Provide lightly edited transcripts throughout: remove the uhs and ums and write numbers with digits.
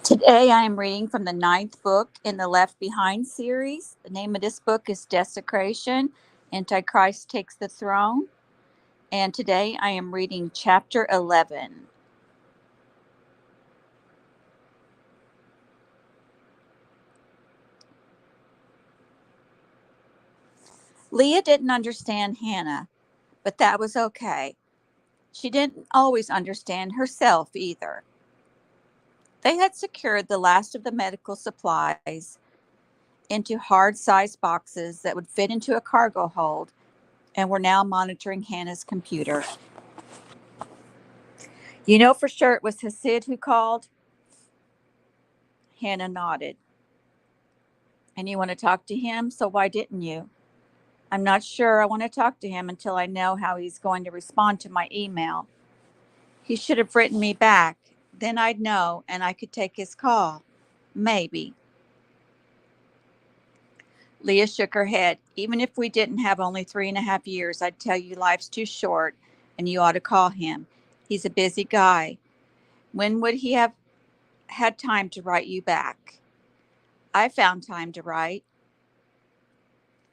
Today I am reading from the ninth book in the Left Behind series. The name of this book is Desecration. Antichrist Takes the Throne. And today I am reading chapter 11. Leah didn't understand Hannah, but that was okay. She didn't always understand herself either. They had secured the last of the medical supplies into hard sized boxes that would fit into a cargo hold and were now monitoring Hannah's computer. You know for sure it was Hasid who called? Hannah nodded. And you want to talk to him? So why didn't you? I'm not sure I want to talk to him until I know how he's going to respond to my email. He should have written me back. Then I'd know and I could take his call. Maybe. Leah shook her head. Even if we didn't have only 3.5 years, I'd tell you life's too short and you ought to call him. He's a busy guy. When would he have had time to write you back? I found time to write.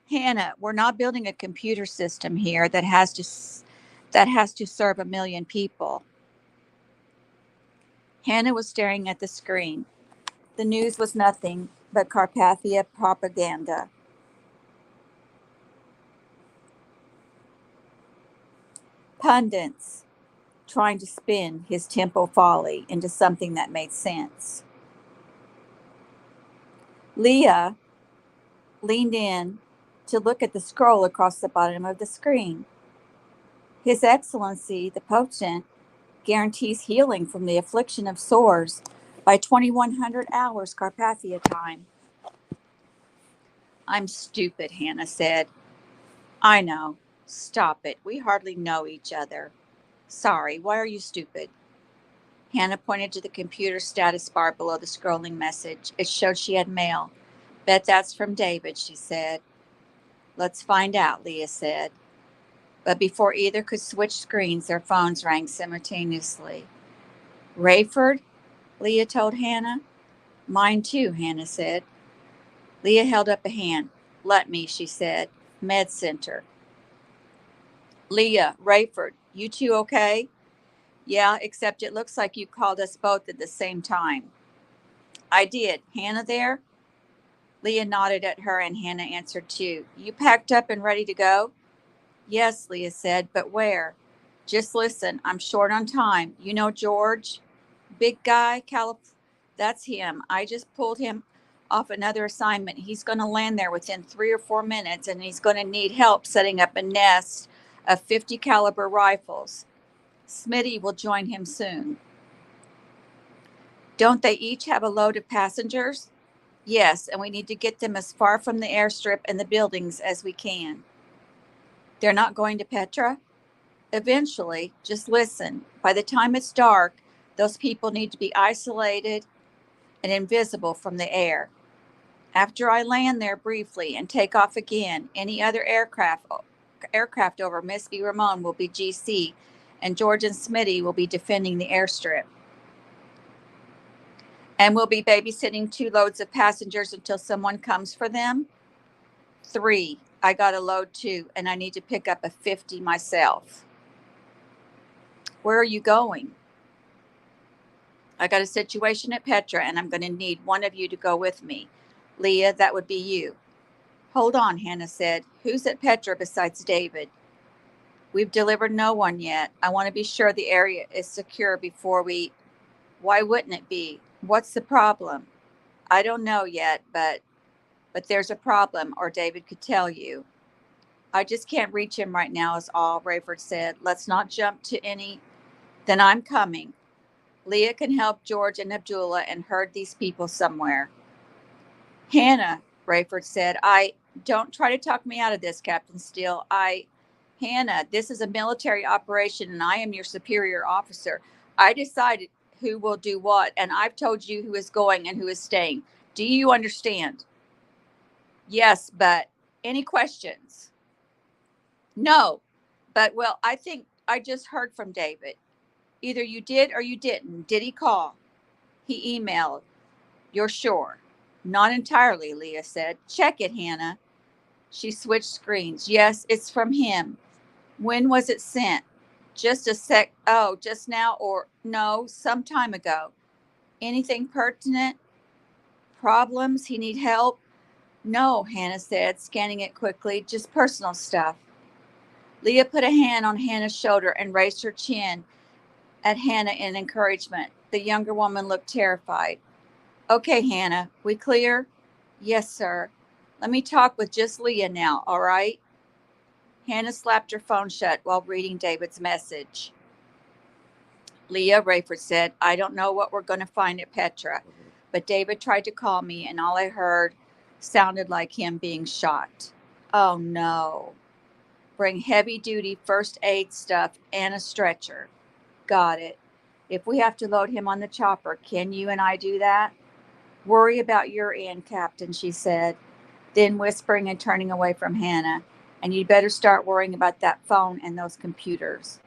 Hannah, we're not building a computer system here that has to serve 1 million people. Hannah was staring at the screen. The news was nothing but Carpathia propaganda. Pundits trying to spin his temple folly into something that made sense. Leah leaned in to look at the scroll across the bottom of the screen. His Excellency, the Potent, guarantees healing from the affliction of sores by 2100 hours Carpathia time. I'm stupid, Hannah said. I know. Stop it. We hardly know each other. Sorry, why are you stupid? Hannah pointed to the computer status bar below the scrolling message. It showed she had mail. Bet that's from David, she said. Let's find out, Leah said. But before either could switch screens, their phones rang simultaneously. Rayford? Leah told Hannah. Mine too, Hannah said. Leah held up a hand. Let me, she said. Med Center. Leah, Rayford, you two okay? Yeah, except it looks like you called us both at the same time. I did. Hannah there? Leah nodded at her and Hannah answered too. You packed up and ready to go? Yes, Leah said, but where? Just listen, I'm short on time. You know George? Big guy, That's him. I just pulled him off another assignment. He's going to land there within 3 or 4 minutes, and he's going to need help setting up a nest of 50 caliber rifles. Smitty will join him soon. Don't they each have a load of passengers? Yes, and we need to get them as far from the airstrip and the buildings as we can. They're not going to Petra? Eventually, just listen. By the time it's dark, those people need to be isolated and invisible from the air. After I land there briefly and take off again, any other aircraft over Miss B. Ramon will be GC, and George and Smitty will be defending the airstrip. And we'll be babysitting 2 loads of passengers until someone comes for them? 3. I got a load too, and I need to pick up a 50 myself. Where are you going? I got a situation at Petra, and I'm going to need one of you to go with me. Leah, that would be you. Hold on, Hannah said. Who's at Petra besides David? We've delivered no one yet. I want to be sure the area is secure before we... Why wouldn't it be? What's the problem? I don't know yet, but there's a problem, or David could tell you. I just can't reach him right now is all, Rayford said. Let's not jump to any... Then I'm coming. Leah can help George and Abdullah and herd these people somewhere. Hannah, Rayford said, don't try to talk me out of this, Captain Steele. Hannah, this is a military operation and I am your superior officer. I decided who will do what, and I've told you who is going and who is staying. Do you understand? Yes, but any questions? No, but well, I think I just heard from David. Either you did or you didn't. Did he call? He emailed. You're sure? Not entirely, Leah said. Check it, Hannah. She switched screens. Yes, it's from him. When was it sent? Just a sec. Oh, just now or no, some time ago. Anything pertinent? Problems? He need help? No, Hannah said, scanning it quickly. Just personal stuff. Leah put a hand on Hannah's shoulder and raised her chin at Hannah in encouragement. The younger woman looked terrified. Okay, Hannah, we clear? Yes, sir. Let me talk with just Leah now, all right? Hannah slapped her phone shut while reading David's message. Leah, Rayford said, I don't know what we're going to find at Petra, but David tried to call me and all I heard sounded like him being shot. Oh, no. Bring heavy-duty first aid stuff and a stretcher. Got it. If we have to load him on the chopper, can you and I do that? Worry about your end, Captain, she said, then whispering and turning away from Hannah. And you'd better start worrying about that phone and those computers.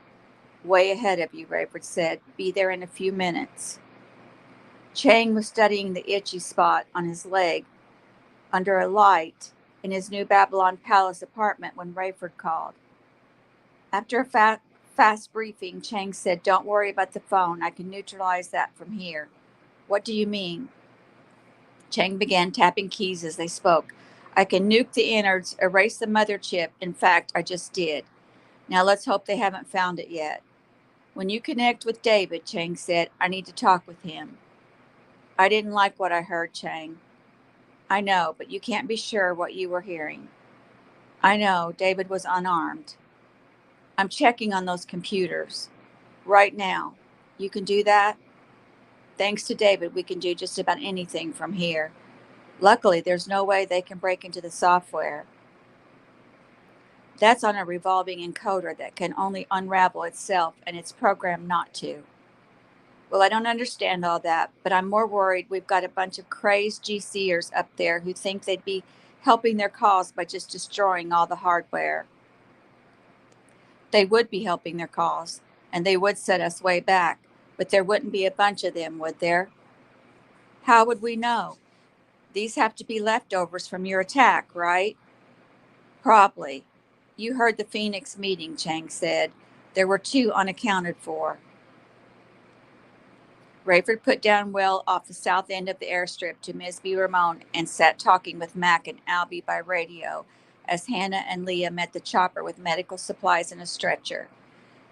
Way ahead of you, Rayford said. Be there in a few minutes. Chang was studying the itchy spot on his leg under a light in his new Babylon Palace apartment when Rayford called. After a fast briefing, Chang said, Don't worry about the phone. I can neutralize that from here. What do you mean? Chang began tapping keys as they spoke. I can nuke the innards, erase the mother chip. In fact, I just did. Now let's hope they haven't found it yet. When you connect with David, Chang said, I need to talk with him. I didn't like what I heard, Chang. I know, but you can't be sure what you were hearing. I know, David was unarmed. I'm checking on those computers. Right now. You can do that? Thanks to David, we can do just about anything from here. Luckily, there's no way they can break into the software. That's on a revolving encoder that can only unravel itself, and it's programmed not to. Well, I don't understand all that, but I'm more worried we've got a bunch of crazed GCers up there who think they'd be helping their cause by just destroying all the hardware. They would be helping their cause, and they would set us way back, but there wouldn't be a bunch of them, would there? How would we know? These have to be leftovers from your attack, right? Probably. You heard the Phoenix meeting, Chang said. There were 2 unaccounted for. Rayford put down Will off the south end of the airstrip to Ms. B. Ramon and sat talking with Mac and Albie by radio as Hannah and Leah met the chopper with medical supplies and a stretcher.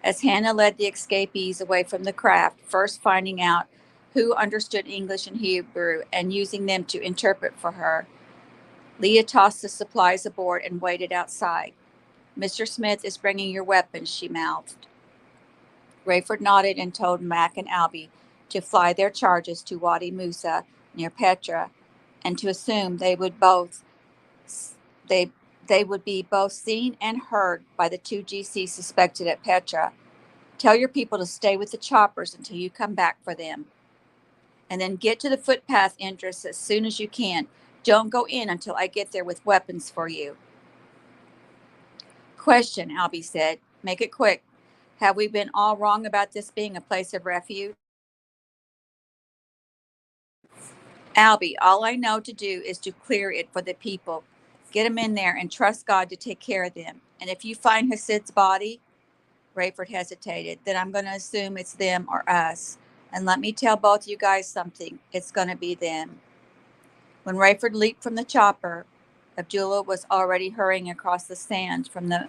As Hannah led the escapees away from the craft, first finding out who understood English and Hebrew and using them to interpret for her, Leah tossed the supplies aboard and waited outside. Mr. Smith is bringing your weapons, she mouthed. Rayford nodded and told Mac and Albie to fly their charges to Wadi Musa near Petra, and to assume they would be both seen and heard by the 2 GCs suspected at Petra. Tell your people to stay with the choppers until you come back for them. And then get to the footpath entrance as soon as you can. Don't go in until I get there with weapons for you. Question, Albie said. Make it quick. Have we been all wrong about this being a place of refuge? Albie, all I know to do is to clear it for the people. Get them in there and trust God to take care of them. And if you find Hasid's body, Rayford hesitated, then I'm going to assume it's them or us. And let me tell both you guys something. It's going to be them. When Rayford leaped from the chopper, Abdullah was already hurrying across the sand from the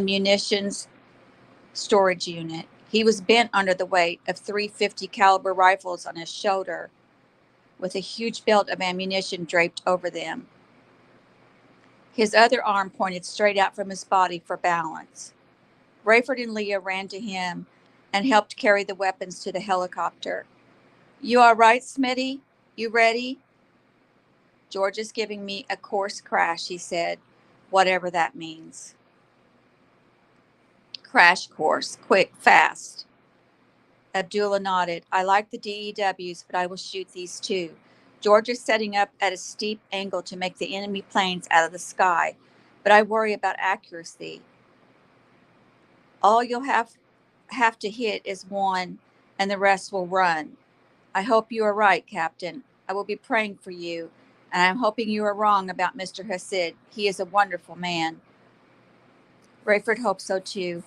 munitions storage unit. He was bent under the weight of 350 caliber rifles on his shoulder, with a huge belt of ammunition draped over them. His other arm pointed straight out from his body for balance. Rayford and Leah ran to him and helped carry the weapons to the helicopter. You all right, Smitty? You ready? George is giving me a course crash, he said, whatever that means. Crash course, quick, fast. Abdullah nodded. I like the DEWs, but I will shoot these too. George is setting up at a steep angle to make the enemy planes out of the sky, but I worry about accuracy. All you'll have to hit is one, and the rest will run. I hope you are right, Captain. I will be praying for you, and I am hoping you are wrong about Mr. Hassid. He is a wonderful man. Rayford hoped so too.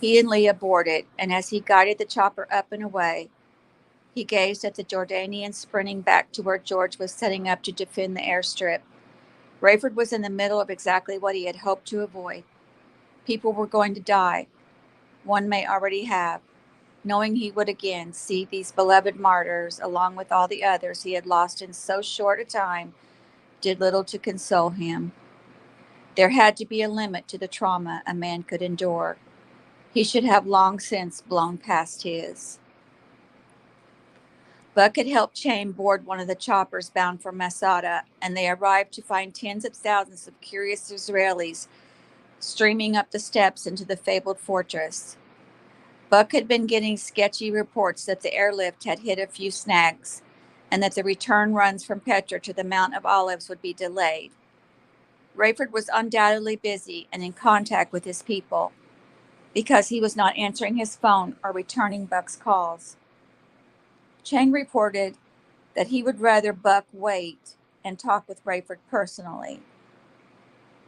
He and Leah boarded, and as he guided the chopper up and away, he gazed at the Jordanians sprinting back to where George was setting up to defend the airstrip. Rayford was in the middle of exactly what he had hoped to avoid. People were going to die. One may already have, knowing he would again see these beloved martyrs along with all the others he had lost in so short a time did little to console him. There had to be a limit to the trauma a man could endure. He should have long since blown past his. Buck had helped Chaim board one of the choppers bound for Masada, and they arrived to find tens of thousands of curious Israelis streaming up the steps into the fabled fortress. Buck had been getting sketchy reports that the airlift had hit a few snags and that the return runs from Petra to the Mount of Olives would be delayed. Rayford was undoubtedly busy and in contact with his people because he was not answering his phone or returning Buck's calls. Chang reported that he would rather Buck wait and talk with Rayford personally.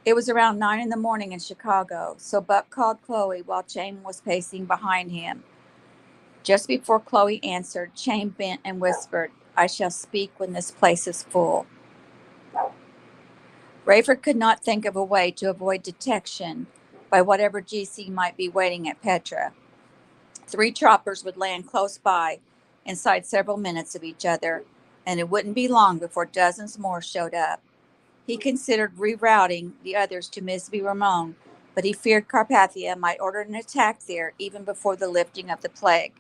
It was around 9 a.m. in Chicago, so Buck called Chloe while Chang was pacing behind him. Just before Chloe answered, Chang bent and whispered, "I shall speak when this place is full." Rayford could not think of a way to avoid detection by whatever GC might be waiting at Petra. 3 choppers would land close by, inside several minutes of each other, and it wouldn't be long before dozens more showed up. He considered rerouting the others to Misby Ramon, but he feared Carpathia might order an attack there even before the lifting of the plague,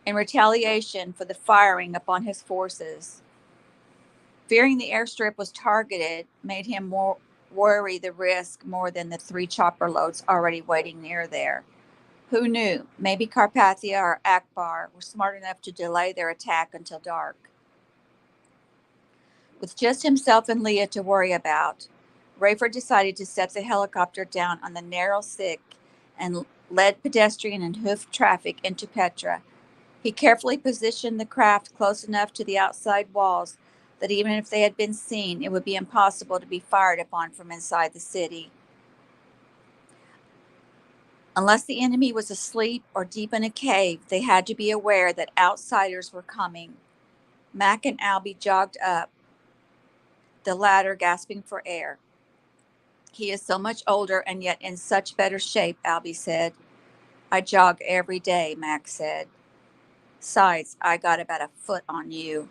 in retaliation for the firing upon his forces. Fearing the airstrip was targeted made him worry the risk more than the 3 chopper loads already waiting near there. Who knew? Maybe Carpathia or Akbar were smart enough to delay their attack until dark. With just himself and Leah to worry about, Rayford decided to set the helicopter down on the narrow thick and led pedestrian and hoof traffic into Petra. He carefully positioned the craft close enough to the outside walls that even if they had been seen, it would be impossible to be fired upon from inside the city. Unless the enemy was asleep or deep in a cave, they had to be aware that outsiders were coming. Mac and Albie jogged up, the latter gasping for air. "He is so much older and yet in such better shape," Albie said. "I jog every day," Mac said. "Besides, I got about a foot on you."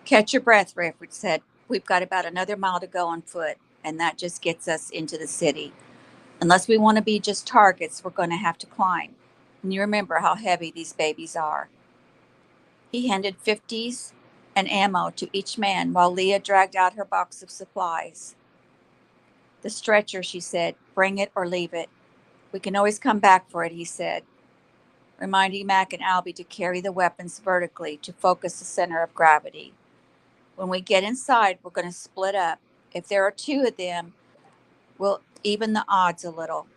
"Catch your breath," Rayford said. "We've got about another mile to go on foot, and that just gets us into the city. Unless we want to be just targets, we're going to have to climb. And you remember how heavy these babies are." He handed 50s and ammo to each man while Leah dragged out her box of supplies. "The stretcher," she said. "Bring it or leave it. We can always come back for it," he said, reminding Mac and Albie to carry the weapons vertically to focus the center of gravity. "When we get inside, we're going to split up. If there are 2 of them, we'll even the odds a little.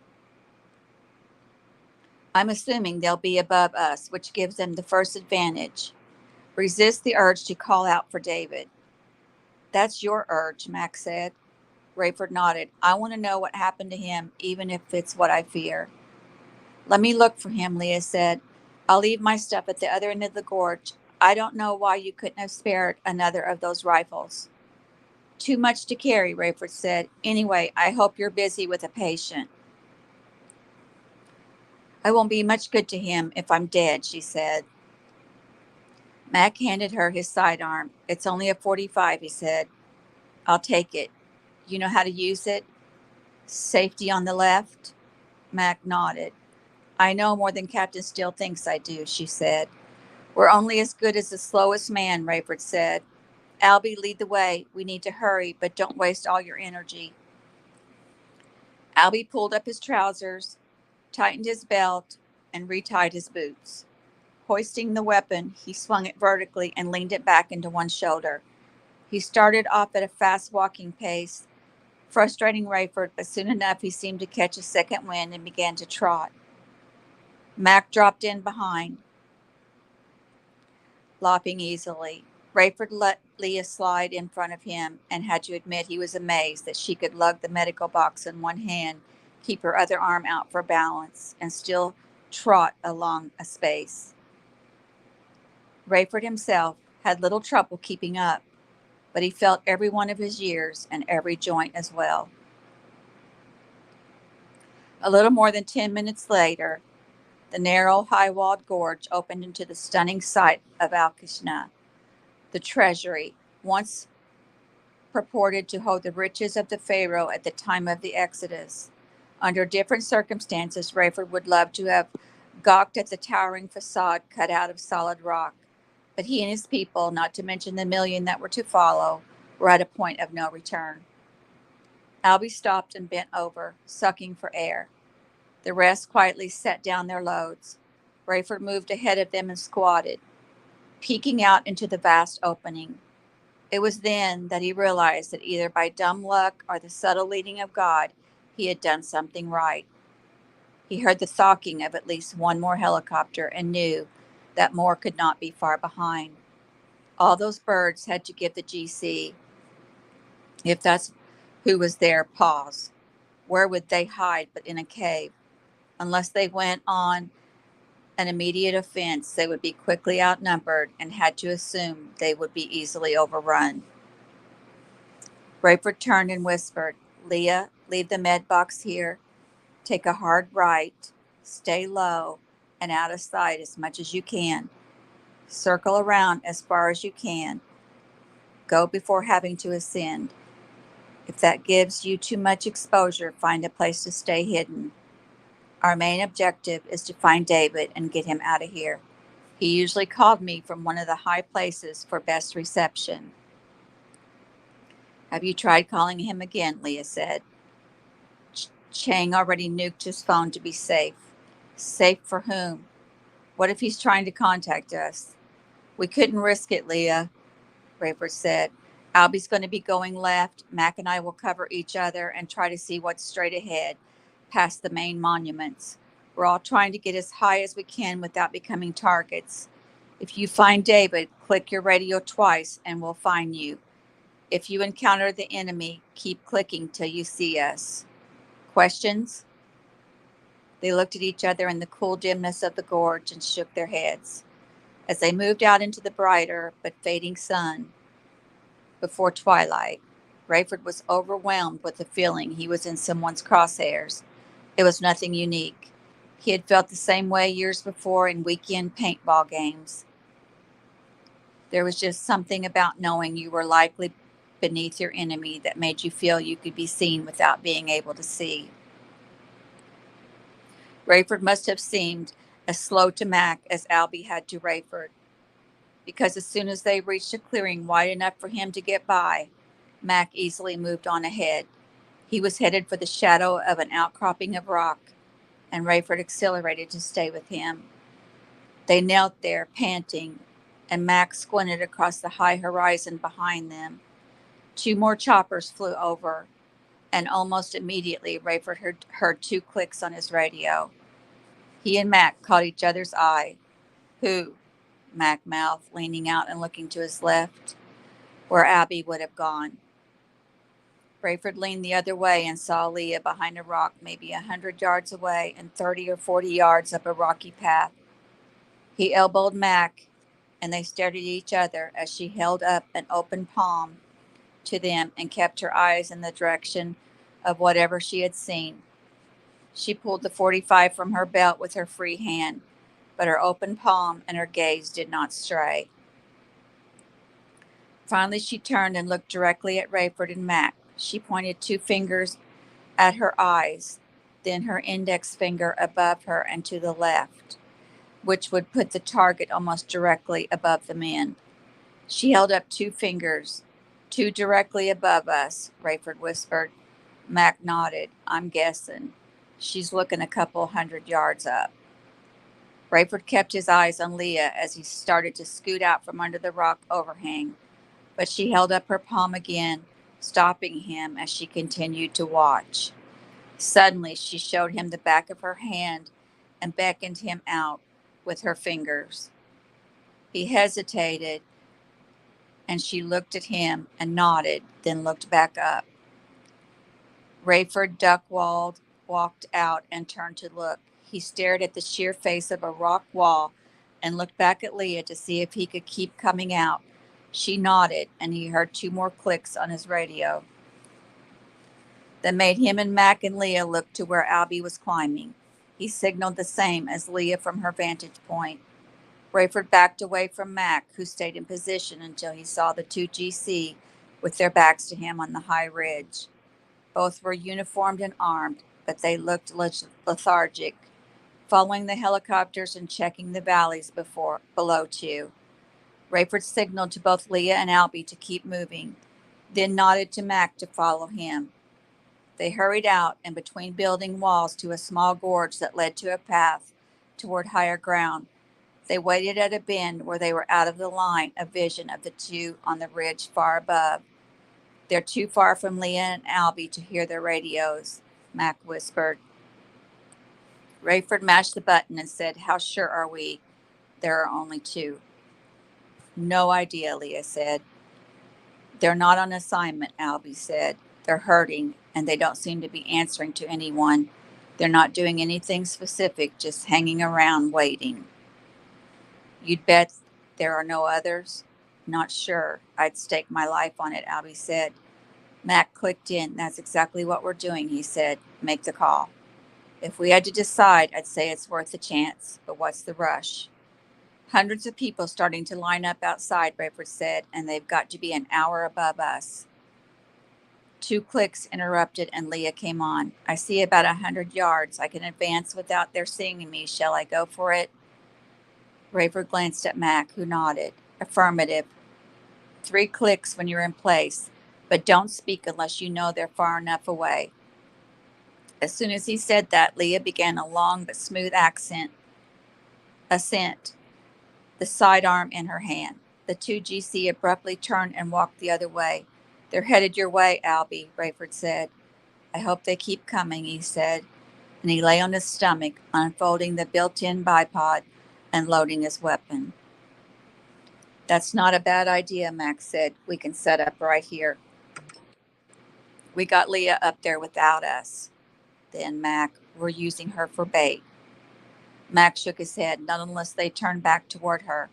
I'm assuming they'll be above us, which gives them the first advantage. Resist the urge to call out for David." "That's your urge," Mac said. Rayford nodded. "I want to know what happened to him, even if it's what I fear." "Let me look for him," Leah said. "I'll leave my stuff at the other end of the gorge. I don't know why you couldn't have spared another of those rifles." "Too much to carry," Rayford said. "Anyway, I hope you're busy with a patient." "I won't be much good to him if I'm dead," she said. Mac handed her his sidearm. "It's only a .45, he said. "I'll take it. You know how to use it? Safety on the left?" Mac nodded. "I know more than Captain Steele thinks I do," she said. "We're only as good as the slowest man," Rayford said. "Albie, lead the way. We need to hurry, but don't waste all your energy." Albie pulled up his trousers, tightened his belt, and retied his boots. Hoisting the weapon, he swung it vertically and leaned it back into one shoulder. He started off at a fast walking pace, frustrating Rayford, but soon enough he seemed to catch a second wind and began to trot. Mac dropped in behind. lopping easily. Rayford let Leah slide in front of him and had to admit he was amazed that she could lug the medical box in one hand, keep her other arm out for balance, and still trot along a space. Rayford himself had little trouble keeping up, but he felt every one of his years and every joint as well. A little more than 10 minutes later, the narrow, high-walled gorge opened into the stunning sight of Al-Kishna, the treasury, once purported to hold the riches of the Pharaoh at the time of the Exodus. Under different circumstances, Rayford would love to have gawked at the towering facade cut out of solid rock, but he and his people, not to mention the million that were to follow, were at a point of no return. Albie stopped and bent over, sucking for air. The rest quietly set down their loads. Rayford moved ahead of them and squatted, peeking out into the vast opening. It was then that he realized that either by dumb luck or the subtle leading of God, he had done something right. He heard the thawking of at least one more helicopter and knew that more could not be far behind. All those birds had to give the GC, if that's who was there, pause. Where would they hide but in a cave? Unless they went on an immediate offense, they would be quickly outnumbered and had to assume they would be easily overrun. Rayford turned and whispered, "Leah, leave the med box here. Take a hard right. Stay low and out of sight as much as you can. Circle around as far as you can. Go before having to ascend. If that gives you too much exposure, find a place to stay hidden. Our main objective is to find David and get him out of here. He usually called me from one of the high places for best reception." "Have you tried calling him again?" Leah said. Chang already nuked his phone to be safe. Safe for whom? What if he's trying to contact us? "We couldn't risk it, Leah," Rayford said. "Albie's going to be going left. Mac and I will cover each other and try to see what's straight ahead, past the main monuments. We're all trying to get as high as we can without becoming targets. If you find David, click your radio twice and we'll find you. If you encounter the enemy, keep clicking till you see us. Questions?" They looked at each other in the cool dimness of the gorge and shook their heads. As they moved out into the brighter but fading sun before twilight, Rayford was overwhelmed with the feeling he was in someone's crosshairs. It was nothing unique. He had felt the same way years before in weekend paintball games. There was just something about knowing you were likely beneath your enemy that made you feel you could be seen without being able to see. Rayford must have seemed as slow to Mac as Albie had to Rayford, because as soon as they reached a clearing wide enough for him to get by, Mac easily moved on ahead. He was headed for the shadow of an outcropping of rock, and Rayford accelerated to stay with him. They knelt there, panting, and Mac squinted across the high horizon behind them. 2 more choppers flew over, and almost immediately Rayford heard 2 clicks on his radio. He and Mac caught each other's eye. "Who?" Mac mouthed, leaning out and looking to his left, where Albie would have gone. Rayford leaned the other way and saw Leah behind a rock maybe 100 yards away and 30 or 40 yards up a rocky path. He elbowed Mac, and they stared at each other as she held up an open palm to them and kept her eyes in the direction of whatever she had seen. She pulled the .45 from her belt with her free hand, but her open palm and her gaze did not stray. Finally, she turned and looked directly at Rayford and Mac. She pointed 2 fingers at her eyes, then her index finger above her and to the left, which would put the target almost directly above the men. She held up 2 fingers. "2 directly above us," Rayford whispered. Mac nodded. "I'm guessing she's looking a couple 100 yards up." Rayford kept his eyes on Leah as he started to scoot out from under the rock overhang, but she held up her palm again, stopping him as she continued to watch. Suddenly, she showed him the back of her hand and beckoned him out with her fingers. He hesitated, and she looked at him and nodded, then looked back up. Rayford Duckwald walked out and turned to look. He stared at the sheer face of a rock wall and looked back at Leah to see if he could keep coming out. She nodded, and he heard 2 more clicks on his radio. That made him and Mac and Leah look to where Albie was climbing. He signaled the same as Leah from her vantage point. Rayford backed away from Mac, who stayed in position until he saw the 2 GC with their backs to him on the high ridge. Both were uniformed and armed, but they looked lethargic, following the helicopters and checking the valleys below too. Rayford signaled to both Leah and Albie to keep moving, then nodded to Mac to follow him. They hurried out and between building walls to a small gorge that led to a path toward higher ground. They waited at a bend where they were out of the line of vision of the 2 on the ridge far above. They're too far from Leah and Albie to hear their radios, Mac whispered. Rayford mashed the button and said, "How sure are we there are only 2? No idea, Leah said. They're not on assignment, Albie said. They're hurting, and they don't seem to be answering to anyone. They're not doing anything specific, just hanging around waiting. You'd bet there are no others? Not sure. I'd stake my life on it, Albie said. Mac clicked in. That's exactly what we're doing, he said. Make the call. If we had to decide, I'd say it's worth the chance, but what's the rush? Hundreds of people starting to line up outside, Rayford said, and they've got to be an hour above us. 2 clicks interrupted, and Leah came on. I see about 100 yards. I can advance without their seeing me. Shall I go for it? Rayford glanced at Mac, who nodded. Affirmative. 3 clicks when you're in place, but don't speak unless you know they're far enough away. As soon as he said that, Leah began a long but smooth ascent, the sidearm in her hand. The 2 GC abruptly turned and walked the other way. They're headed your way, Albie, Rayford said. I hope they keep coming, he said, and he lay on his stomach, unfolding the built-in bipod and loading his weapon. That's not a bad idea, Max said. We can set up right here. We got Leah up there without us. Then, Mac, we're using her for bait. Mac shook his head. Not unless they turned back toward her.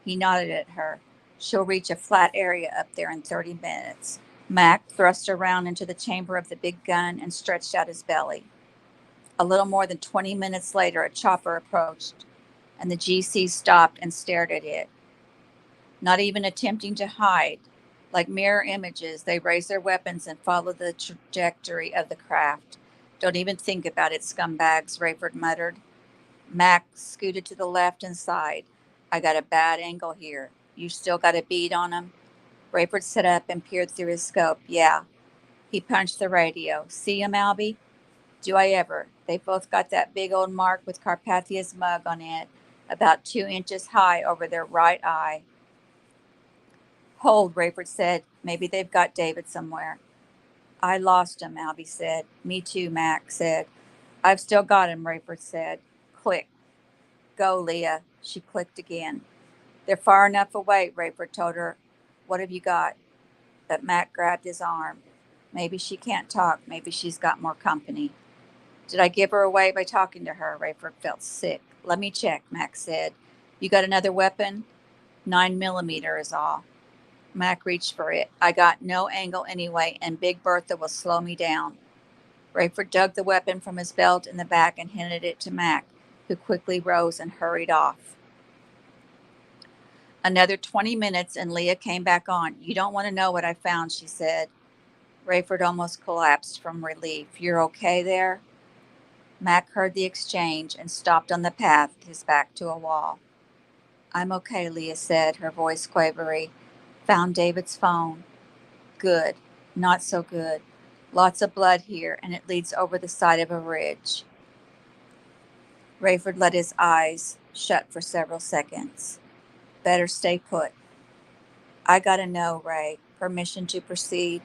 He nodded at her. She'll reach a flat area up there in 30 minutes. Mac thrust around into the chamber of the big gun and stretched out his belly. A little more than 20 minutes later, a chopper approached, and the GC stopped and stared at it. Not even attempting to hide. Like mirror images, they raised their weapons and followed the trajectory of the craft. Don't even think about it, scumbags, Rayford muttered. Mac scooted to the left and sighed. I got a bad angle here. You still got a bead on him? Rayford sat up and peered through his scope. Yeah. He punched the radio. See him, Albie? Do I ever? They've both got that big old mark with Carpathia's mug on it, about 2 inches high over their right eye. Hold, Rayford said. Maybe they've got David somewhere. I lost him, Albie said. Me too, Mac said. I've still got him, Rayford said. Click. Go, Leah. She clicked again. They're far enough away, Rayford told her. What have you got? But Mac grabbed his arm. Maybe she can't talk. Maybe she's got more company. Did I give her away by talking to her? Rayford felt sick. Let me check, Mac said. You got another weapon? 9mm is all. Mac reached for it. I got no angle anyway, and Big Bertha will slow me down. Rayford dug the weapon from his belt in the back and handed it to Mac, who quickly rose and hurried off. Another 20 minutes and Leah came back on. You don't want to know what I found, she said. Rayford almost collapsed from relief. You're okay there? Mac heard the exchange and stopped on the path, his back to a wall. I'm okay, Leah said, her voice quavery. Found David's phone. Good. Not so good. Lots of blood here, and it leads over the side of a ridge. Rayford let his eyes shut for several seconds. Better stay put. I gotta know, Ray. Permission to proceed?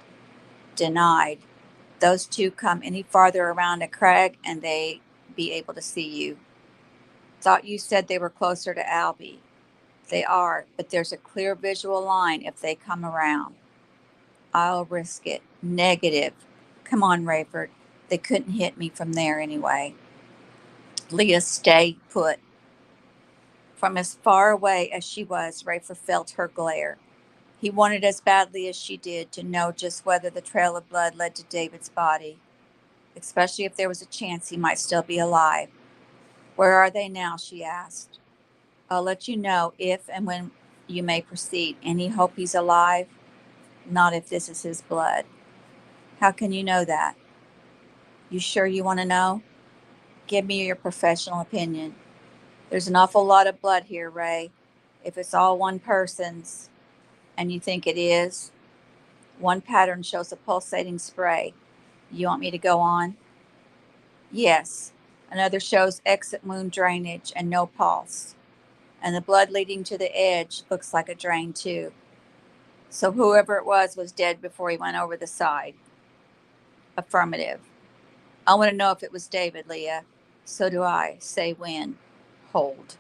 Denied. Those 2 come any farther around a crag and they be able to see you. Thought you said they were closer to Albie. They are, but there's a clear visual line if they come around. I'll risk it. Negative. Come on, Rayford. They couldn't hit me from there anyway. Leah, stay put. From as far away as she was, Rayford felt her glare. He wanted as badly as she did to know just whether the trail of blood led to David's body, especially if there was a chance he might still be alive. Where are they now? She asked. I'll let you know if and when you may proceed. Any hope he's alive? Not if this is his blood. How can you know that? You sure you want to know? Give me your professional opinion. There's an awful lot of blood here, Ray. If it's all one person's, and you think it is, one pattern shows a pulsating spray. You want me to go on? Yes. Another shows exit wound drainage and no pulse. And the blood leading to the edge looks like a drain too. So whoever it was dead before he went over the side. Affirmative. I want to know if it was David, Leah. So do I. Say when. Hold.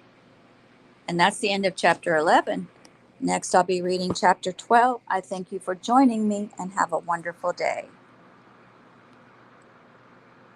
And that's the end of chapter 11. Next, I'll be reading chapter 12. I thank you for joining me and have a wonderful day.